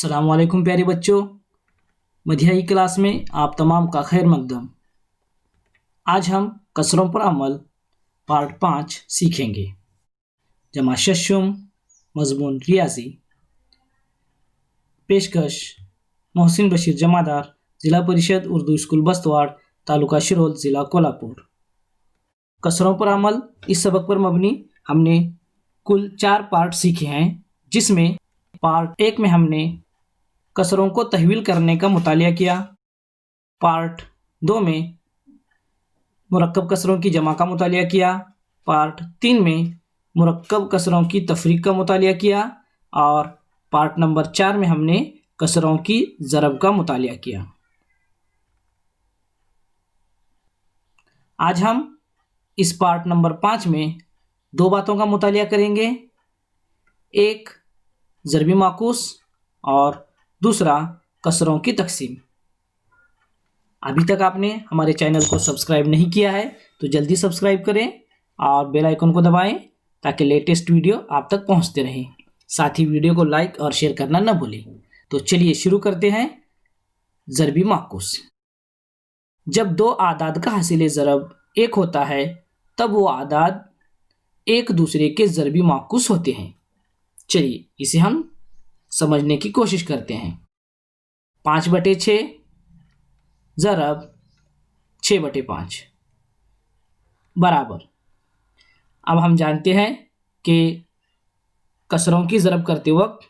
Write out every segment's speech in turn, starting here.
अस्सलाम वालेकुम प्यारे बच्चों, मध्याई क्लास में आप तमाम का खैर मकदम। आज हम कसरों पर अमल पार्ट 5 सीखेंगे। जमा शशुम मजमून रियाजी। पेशकश मोहसिन बशीर जमादार, ज़िला परिषद उर्दू स्कूल बस्तवाड़, तालुका शिरोल, ज़िला कोल्हापुर। कसरों पर अमल इस सबक पर मबनी हमने कुल 4 पार्ट सीखे हैं, जिसमें पार्ट 1 में हमने कसरों को तहवील करने का मुतालिया किया। पार्ट 2 में मुरक्कब कसरों की जमा का मुतालिया किया। पार्ट 3 में मुरक्कब कसरों की तफरीक का मुतालिया किया और पार्ट नंबर 4 में हमने कसरों की ज़रब का मुतालिया किया। आज हम इस पार्ट नंबर 5 में 2 बातों का मुतालिया करेंगे। एक ज़रबी माकूस और दूसरा कसरों की तकसीम। अभी तक आपने हमारे चैनल को सब्सक्राइब नहीं किया है तो जल्दी सब्सक्राइब करें और बेल आइकन को दबाएं ताकि लेटेस्ट वीडियो आप तक पहुंचते रहें। साथ ही वीडियो को लाइक और शेयर करना न भूलें। तो चलिए शुरू करते हैं। ज़रबी माकूस। जब 2 आदाद का हासिल ज़रब 1 होता है तब वो आदाद एक दूसरे के ज़रबी माकूस होते हैं। चलिए इसे हम समझने की कोशिश करते हैं। 5/6 ज़रब 6/5 बराबर। अब हम जानते हैं कि कसरों की ज़रब करते वक्त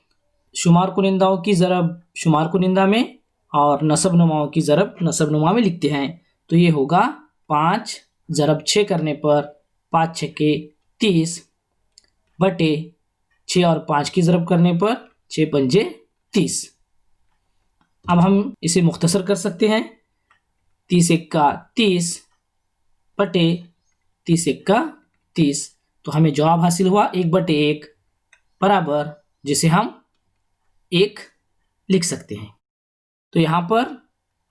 शुमार कुनिंदाओं की ज़रब शुमार कुनिंदा में और नसब नुमाओं की ज़रब नसब नुमा में लिखते हैं। तो ये होगा 5 ज़रब 6 करने पर 5 छक्के 30 बटे 6 और 5 की ज़रब करने पर 6 पंजे 30। अब हम इसे मुख्तसर कर सकते हैं। 30 एक्का 30 बटे 30 एक्का 30। तो हमें जवाब हासिल हुआ 1/1 बराबर, जिसे हम 1 लिख सकते हैं। तो यहाँ पर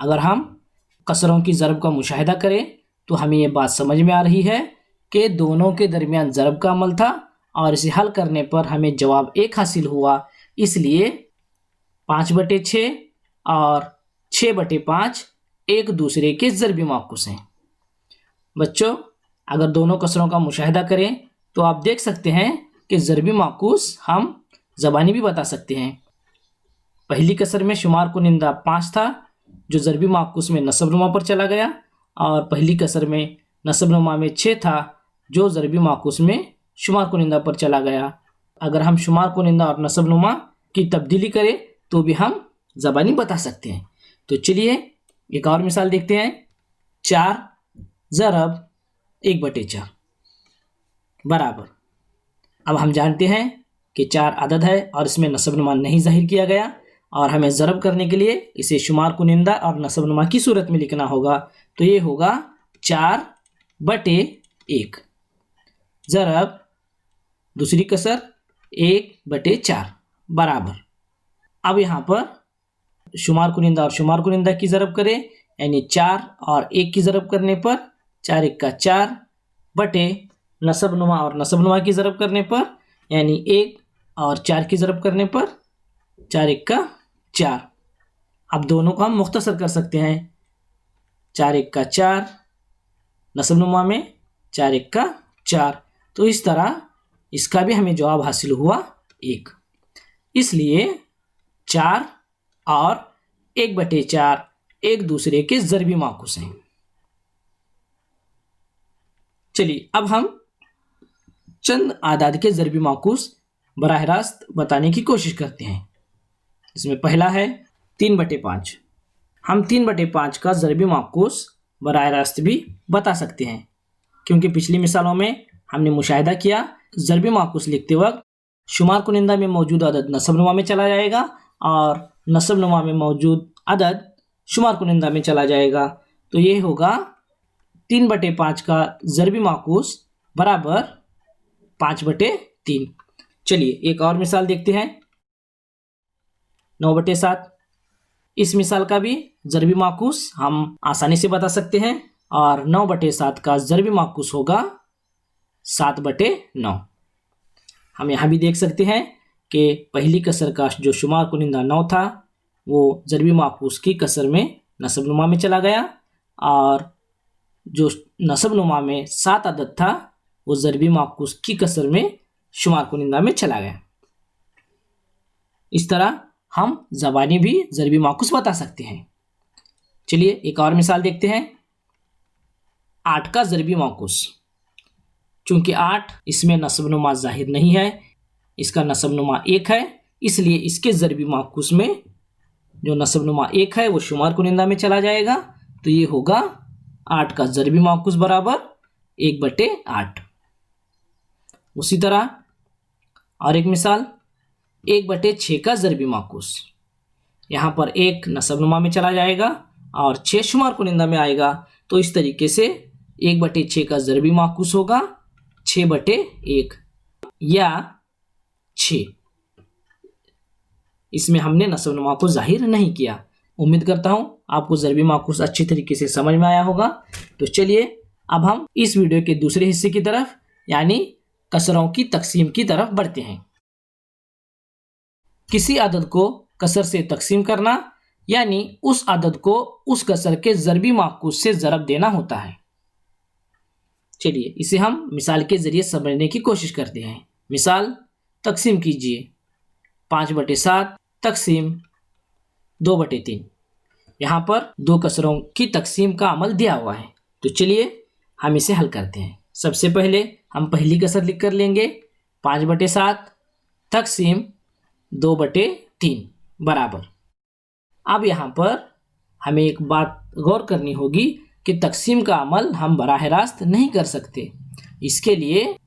अगर हम कसरों की ज़रब का मुशाहिदा करें तो हमें ये बात समझ में आ रही है कि दोनों के दरमियान ज़रब का अमल था और इसे हल करने पर हमें जवाब 1 हासिल हुआ। इसलिए 5/6 और 6/5 एक दूसरे के ज़रबी माकूस हैं। बच्चों, अगर दोनों कसरों का मुशाहिदा करें तो आप देख सकते हैं कि ज़रबी माकूस हम ज़बानी भी बता सकते हैं। पहली कसर में शुमार कुनिंदा 5 था जो ज़रबी माकूस में नसब नुमा पर चला गया, और पहली कसर में नसब नुमा में 6 था जो ज़रबी माकूस में शुमार कुनिंदा पर चला गया। अगर हम शुमार कुनिंदा और नसब नुमा की तब्दीली करें तो भी हम ज़बानी बता सकते हैं। तो चलिए एक और मिसाल देखते हैं। 4 ज़रब 1/4 बराबर। अब हम जानते हैं कि 4 अदद है और इसमें नसब नुमा नहीं ज़ाहिर किया गया, और हमें ज़रब करने के लिए इसे शुमार कुनिंदा और नसब नुमा की सूरत में लिखना होगा। तो ये होगा 4/1 ज़रब दूसरी कसर 1/4 बराबर। अब यहाँ पर शुमार कुनिंदा और शुमार कुनिंदा की ज़रब करें, यानी 4 और 1 की ज़रब करने पर 4 एक्का 4 बटे नसब नुमा और नसब नुमा की ज़रब करने पर, यानी 1 और 4 की ज़रब करने पर 4 एक्का 4। अब दोनों को हम मुख्तसर कर सकते हैं। 4 एक्का 4 नसब नुमा में 4 एक्का 4। तो इस तरह इसका भी हमें जवाब हासिल हुआ 1। इसलिए 4 और 1/4 एक दूसरे के ज़रबी माकूस हैं। चलिए अब हम चंद आदाद के ज़रबी माकूस बराह रास्त बताने की कोशिश करते हैं। इसमें पहला है 3/5। हम 3/5 का ज़रबी माकूस बराह रास्त भी बता सकते हैं, क्योंकि पिछली मिसालों में हमने मुशाहिदा किया ज़रबी माकूस लिखते वक्त शुमार कुनिंदा में मौजूद अदद नसब नुमा में चला जाएगा और नसब नुमा में मौजूद अदद शुमार कुनिंदा में चला जाएगा। तो ये होगा 3/5 का ज़रबी माकूस बराबर 5/3। चलिए एक और मिसाल देखते हैं। 9/7। इस मिसाल का भी ज़रबी माकूस हम आसानी से बता सकते हैं, और 9/7 का ज़रबी माकूस होगा 7/9। हम यहाँ भी देख सकते हैं कि पहली कसर का जो शुमार कुनिंदा 9 था वो ज़रबी माकूस की कसर में नसब नुमा में चला गया, और जो नसब नुमा में 7 अदद था वो ज़रबी माकूस की कसर में शुमार कुनिंदा में चला गया। इस तरह हम ज़बानी भी ज़रबी माकूस बता सकते हैं। चलिए एक और मिसाल देखते हैं। 8 का ज़रबी माकूस। चूंकि 8 इसमें नसब नुमा ज़ाहिर नहीं है, इसका नसब नुमा 1 है, इसलिए इसके ज़रबी माकूस में जो नसब नुमा 1 है वो शुमार कुनिंदा में चला जाएगा। तो ये होगा 8 का ज़रबी माकूस बराबर 1/8। उसी तरह और एक मिसाल, 1/6 का ज़रबी माकूस। यहाँ पर 1 नसब नुमा में चला जाएगा और 6 शुमार कुनिंदा में आएगा। तो इस तरीके से 1/6 का ज़रबी माकूस होगा 6/1 या 6। इसमें हमने नसब नुमा को जाहिर नहीं किया। उम्मीद करता हूँ आपको ज़रबी माकूस अच्छी तरीके से समझ में आया होगा। तो चलिए अब हम इस वीडियो के दूसरे हिस्से की तरफ यानी कसरों की तकसीम की तरफ बढ़ते हैं। किसी अदद को कसर से तकसीम करना यानी उस अदद को उस कसर के ज़रबी माकूस से ज़रब देना होता है। चलिए इसे हम मिसाल के ज़रिए समझने की कोशिश करते हैं। मिसाल, तकसीम कीजिए 5/7 तकसीम 2/3। यहाँ पर दो कसरों की तकसीम का अमल दिया हुआ है। तो चलिए हम इसे हल करते हैं। सबसे पहले हम पहली कसर लिख कर लेंगे 5/7 तकसीम 2/3 बराबर। अब यहाँ पर हमें एक बात गौर करनी होगी कि तकसीम का अमल हम बराह रास्त नहीं कर सकते। इसके लिए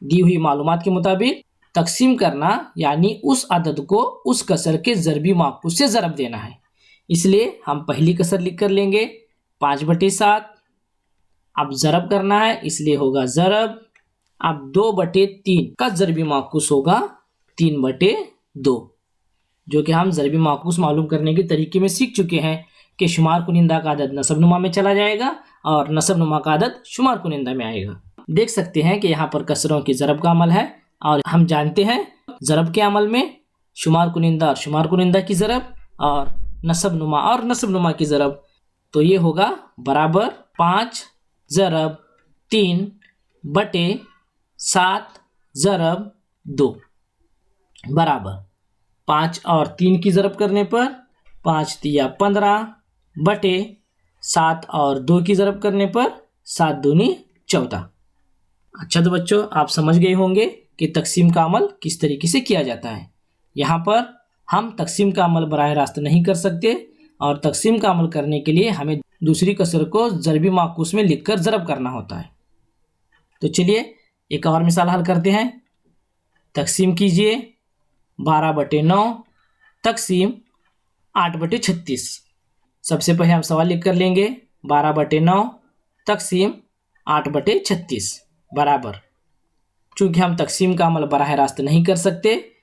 दी हुई मालूमात के मुताबिक तकसीम करना यानी उस अदद को उस कसर के ज़रबी माकूस से ज़रब देना है। इसलिए हम पहली कसर लिख कर लेंगे 5/7। अब ज़रब करना है इसलिए होगा ज़रब। अब 2/3 का ज़रबी माकूस होगा 3/2, जो कि हम ज़रबी माकूस मालूम करने के तरीके में सीख चुके हैं कि शुमार कुनिंदा का अदद नसब नुमा में चला जाएगा और नसब नुमा का अदद शुमार कुनिंदा में आएगा। देख सकते हैं कि यहाँ पर कसरों की ज़रब का अमल है और हम जानते हैं ज़रब के अमल में शुमार कुनिंदा और शुमार कुनिंदा की ज़रब और नसब नुमा और नसब नुमा की ज़रब। तो ये होगा बराबर 5 ज़रब 3/7 ज़रब 2 बराबर 5 और 3 की ज़रब करने पर 5 तिया 15/7 और 2 की ज़रब करने पर 7 दूनी 14। अच्छा तो बच्चों आप समझ गए होंगे कि तकसीम का अमल किस तरीके से किया जाता है। यहाँ पर हम तकसीम का अमल बराह रास्त नहीं कर सकते और तकसीम का अमल करने के लिए हमें दूसरी कसर को ज़रबी माकूस में लिखकर ज़रब करना होता है। तो चलिए एक और मिसाल हल करते हैं। तकसीम कीजिए 12/9 तकसीम 8/36। सबसे पहले हम सवाल लिख कर लेंगे 12/9 तकसीम 8/36 बराबर। चूँकि हम तकसीम का अमल बराह रास्त नहीं कर सकते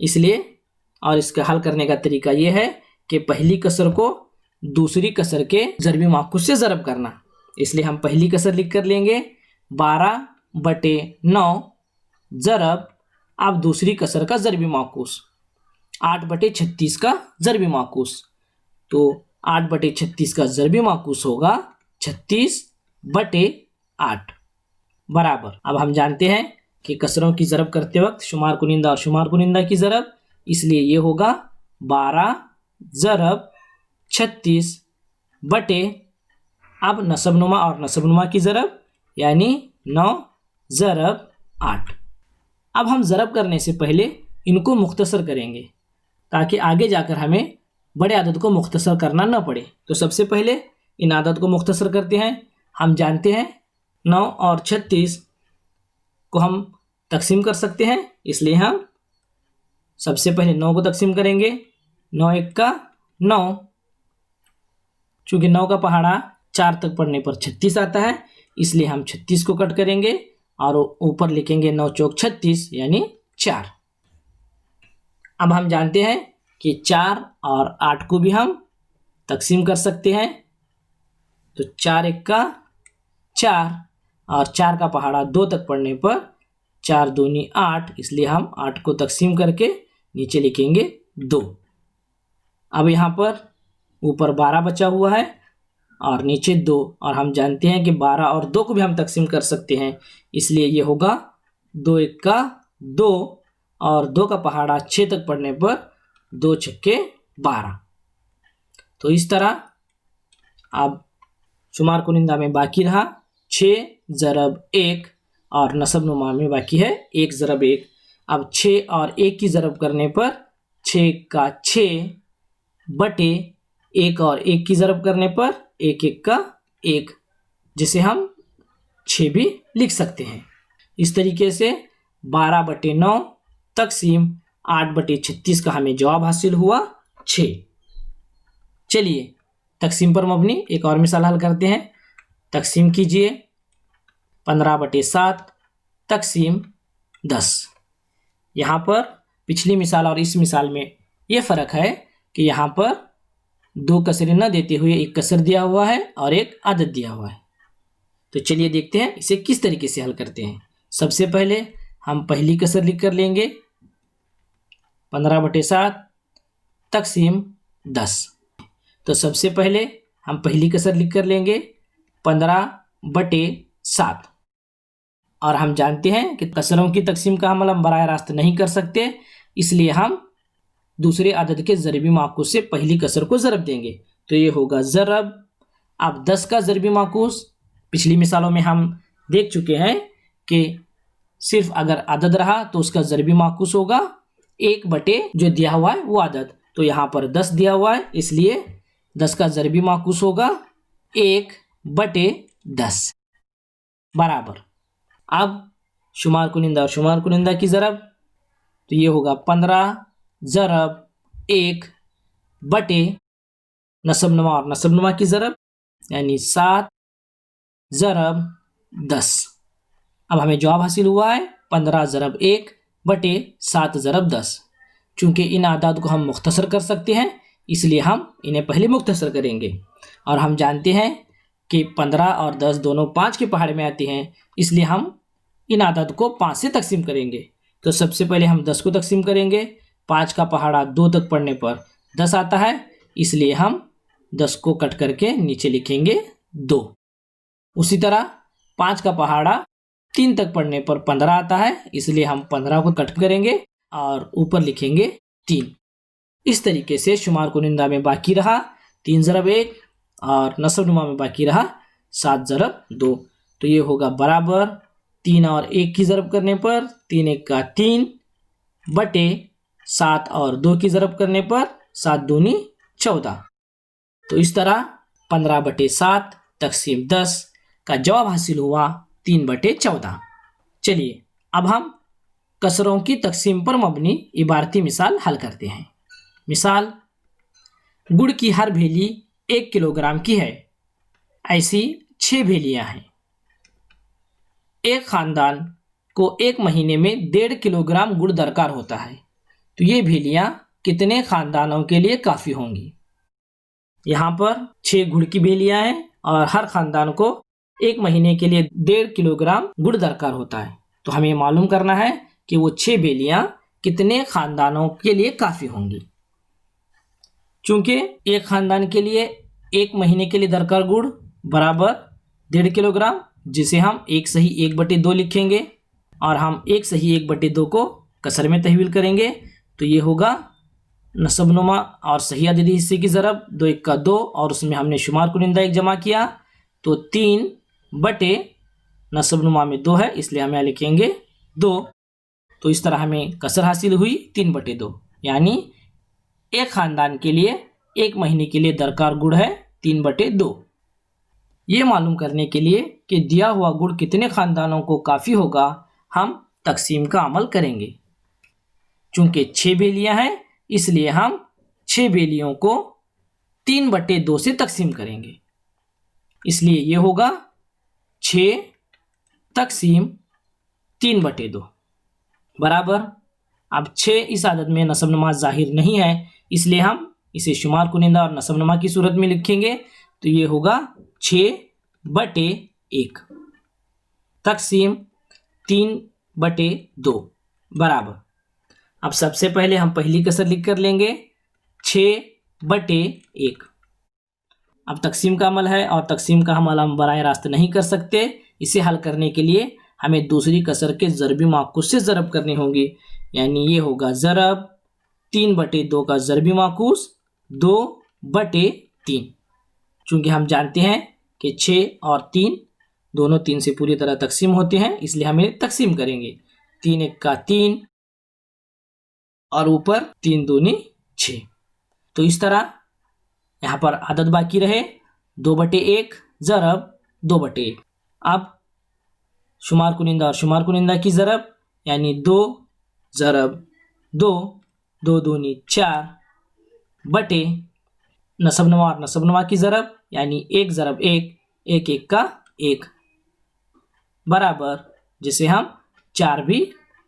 इसलिए और इसका हल करने का तरीका ये है कि पहली कसर को दूसरी कसर के ज़रबी माकूस से ज़रब करना। इसलिए हम पहली कसर लिख कर लेंगे 12/9 ज़रब। अब दूसरी कसर का ज़रबी माकूस 8/36 का ज़रबी माकूस। तो 8/36 का ज़रबी माकूस होगा 36/8 बराबर। अब हम जानते हैं कि कसरों की ज़रब करते वक्त शुमार कुनिंदा और शुमार कुनिंदा की ज़रब, इसलिए ये होगा 12 ज़रब 36 बटे अब नसब नुमा और नसब नुमा की ज़रब यानी 9 ज़रब 8। अब हम ज़रब करने से पहले इनको मुख्तसर करेंगे ताकि आगे जाकर हमें बड़े आदद को मुख्तसर करना न पड़े। तो सबसे पहले इन आदद को मुख्तसर करते हैं। हम जानते हैं 9 और 36 को हम तकसीम कर सकते हैं, इसलिए हम सबसे पहले 9 को तकसीम करेंगे। 9 1 का 9, चूँकि 9 का पहाड़ा 4 तक पढ़ने पर 36 आता है इसलिए हम 36 को कट करेंगे और ऊपर लिखेंगे 9 चौक 36 यानी 4। अब हम जानते हैं कि 4 और 8 को भी हम तकसीम कर सकते हैं। तो 4 1 का 4 और 4 का पहाड़ा 2 तक पढ़ने पर 4 दूनी 8, इसलिए हम 8 को तकसीम करके नीचे लिखेंगे 2। अब यहाँ पर ऊपर 12 बचा हुआ है और नीचे 2, और हम जानते हैं कि 12 और 2 को भी हम तकसीम कर सकते हैं, इसलिए ये होगा 2 एक का 2 और 2 का पहाड़ा 6 तक पढ़ने पर 2 छक्के 12। तो इस तरह अब शुमार कुनिंदा में बाकी रहा 6 ज़रब 1 और नसब नुमा में बाकी है 1 ज़रब 1। अब 6 और 1 की ज़रब करने पर 6 का 6 बटे 1 और 1 की ज़रब करने पर 1 1 का 1, जिसे हम 6 भी लिख सकते हैं। इस तरीके से 12/9 तकसीम 8/36 का हमें जवाब हासिल हुआ 6। चलिए तकसीम पर मबनी एक और मिसाल हल करते हैं। तकसीम कीजिए 15/7 तकसीम 10। यहाँ पर पिछली मिसाल और इस मिसाल में ये फ़र्क है कि यहाँ पर 2 कसरें न देते हुए एक कसर दिया हुआ है और एक आदद दिया हुआ है। तो चलिए देखते हैं इसे किस तरीके से हल करते हैं। सबसे पहले हम पहली कसर लिख कर लेंगे 15/7 तकसीम 10। तो सबसे पहले हम पहली कसर लिख कर लेंगे 15/7, और हम जानते हैं कि कसरों की तकसीम का अमल हम बराह रास्त नहीं कर सकते, इसलिए हम दूसरे अदद के ज़रबी माकूस से पहली कसर को ज़रब देंगे। तो ये होगा ज़रब। अब 10 का ज़रबी माकूस पिछली मिसालों में हम देख चुके हैं कि सिर्फ अगर अदद रहा तो उसका ज़रबी माकूस होगा 1 बटे जो दिया हुआ है वो अदद। तो यहाँ पर 10 दिया हुआ है, इसलिए 10 का ज़रबी माकूस होगा 1/10 बराबर। अब शुमार कुनिंदा और शुमार कुनिंदा की ज़रब, तो ये होगा 15 ज़रब 1 बटे नसब नुमा और नसब नुमा की ज़रब, यानी 7 ज़रब 10। अब हमें जवाब हासिल हुआ है 15 ज़रब 1 बटे 7 ज़रब 10। चूँकि इन आदाद को हम मुख्तसर कर सकते हैं, इसलिए हम इन्हें पहले मुख्तसर करेंगे। और हम जानते हैं कि 15 और 10 दोनों 5 के पहाड़े में आते हैं, इसलिए हम इन आदाद को 5 से तकसीम करेंगे। तो सबसे पहले हम 10 को तकसीम करेंगे। 5 का पहाड़ा 2 तक पढ़ने पर 10 आता है, इसलिए हम 10 को कट करके नीचे लिखेंगे 2। उसी तरह 5 का पहाड़ा 3 तक पढ़ने पर 15 आता है, इसलिए हम 15 को कट करेंगे और ऊपर लिखेंगे 3। इस तरीके से शुमार कुनिंदा में बाकी रहा 3 ज़रब 1 और नसब नुमा में बाकी रहा 7 ज़रब 2। तो ये होगा बराबर 3 और 1 की ज़रब करने पर 3 1 का 3 बटे 7 और 2 की ज़रब करने पर 7 दूनी 14। तो इस तरह 15/7 तकसीम 10 का जवाब हासिल हुआ 3/14। चलिए अब हम कसरों की तकसीम पर मबनी इबारती मिसाल हल करते हैं। मिसाल, गुड़ की हर भेली 1 किलोग्राम की है, ऐसी 6 भेलियां हैं। एक ख़ानदान को 1 महीने में 1.5 किलोग्राम गुड़ दरकार होता है, तो ये भेलियां कितने ख़ानदानों के लिए काफ़ी होंगी। यहाँ पर 6 गुड़ की भेलियां हैं और हर ख़ानदान को 1 महीने के लिए 1.5 किलोग्राम गुड़ दरकार होता है। तो हमें मालूम करना है कि वो 6 भेलियां कितने ख़ानदानों के लिए काफ़ी होंगी। चूँकि एक ख़ानदान के लिए 1 महीने के लिए दरकार गुड़ बराबर 1.5 किलोग्राम, जिसे हम 1 सही 1/2 लिखेंगे, और हम 1 सही 1/2 को कसर में तहवील करेंगे। तो ये होगा नसब नुमा और सही अददी हिस्से की ज़रब 2 1 का 2, और उसमें हमने शुमार कुनिंदा 1 जमा किया, तो 3 बटे नसब नुमा में 2 है, इसलिए हम यहाँ लिखेंगे 2। तो इस तरह हमें कसर हासिल हुई 3/2, यानी एक ख़ानदान के लिए 1 महीने के लिए दरकार गुड़ है 3/2। ये मालूम करने के लिए कि दिया हुआ गुड़ कितने ख़ानदानों को काफ़ी होगा, हम तकसीम का अमल करेंगे। चूँकि 6 भेलियाँ हैं, इसलिए हम 6 भेलियों को 3/2 से तकसीम करेंगे, इसलिए ये होगा 6 तकसीम 3/2 बराबर। अब 6 इस आदद में नसब नुमा ज़ाहिर नहीं है, इसलिए हम इसे शुमार कुनिंदा और नसब नुमा की सूरत में लिखेंगे। तो ये होगा 6/1 तकसीम 3/2 बराबर। अब सबसे पहले हम पहली कसर लिख कर लेंगे 6/1। अब तकसीम का अमल है और तकसीम का अमल हम बराह रास्त नहीं कर सकते। इसे हल करने के लिए हमें दूसरी कसर के ज़रबी माकूस से ज़रब करनी होगी, यानी ये होगा ज़रब 3/2 का ज़रबी माकूस 2/3। चूँकि हम जानते हैं कि 6 और 3 दोनों 3 से पूरी तरह तकसीम होते हैं, इसलिए हम इन्हें तकसीम करेंगे। 3 1 का 3 और ऊपर 3 दूनी 6। तो इस तरह यहाँ पर आदत बाकी रहे 2/1 ज़रब 2/1। अब शुमार कुनिंदा और शुमार कुनिंदा की ज़रब, यानी 2 ज़रब 2, 2 दूनी 4 बटे नसब नमा और नसब नमा की ज़रब, यानी 1 ज़रब 1, 1 1 का 1 बराबर, जिसे हम 4 भी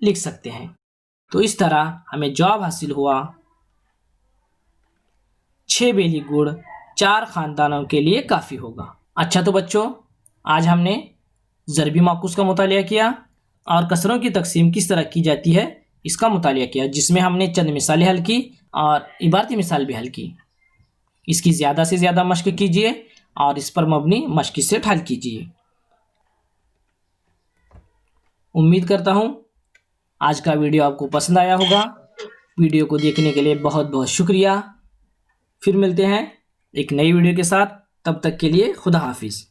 लिख सकते हैं। तो इस तरह हमें जवाब हासिल हुआ 6 बेली गुड़ 4 ख़ानदानों के लिए काफ़ी होगा। अच्छा तो बच्चों, आज हमने ज़रबी माकूस का मुतालिया किया और कसरों की तकसीम किस तरह की जाती है इसका मुतालिया किया, जिसमें हमने चंद मिसालें हल की और इबारती मिसाल भी हल की। इसकी ज़्यादा से ज़्यादा मश्क कीजिए और इस पर मबनी मश्क से हल कीजिए। उम्मीद करता हूँ आज का वीडियो आपको पसंद आया होगा। वीडियो को देखने के लिए बहुत बहुत शुक्रिया। फिर मिलते हैं एक नई वीडियो के साथ, तब तक के लिए खुदा हाफिज़।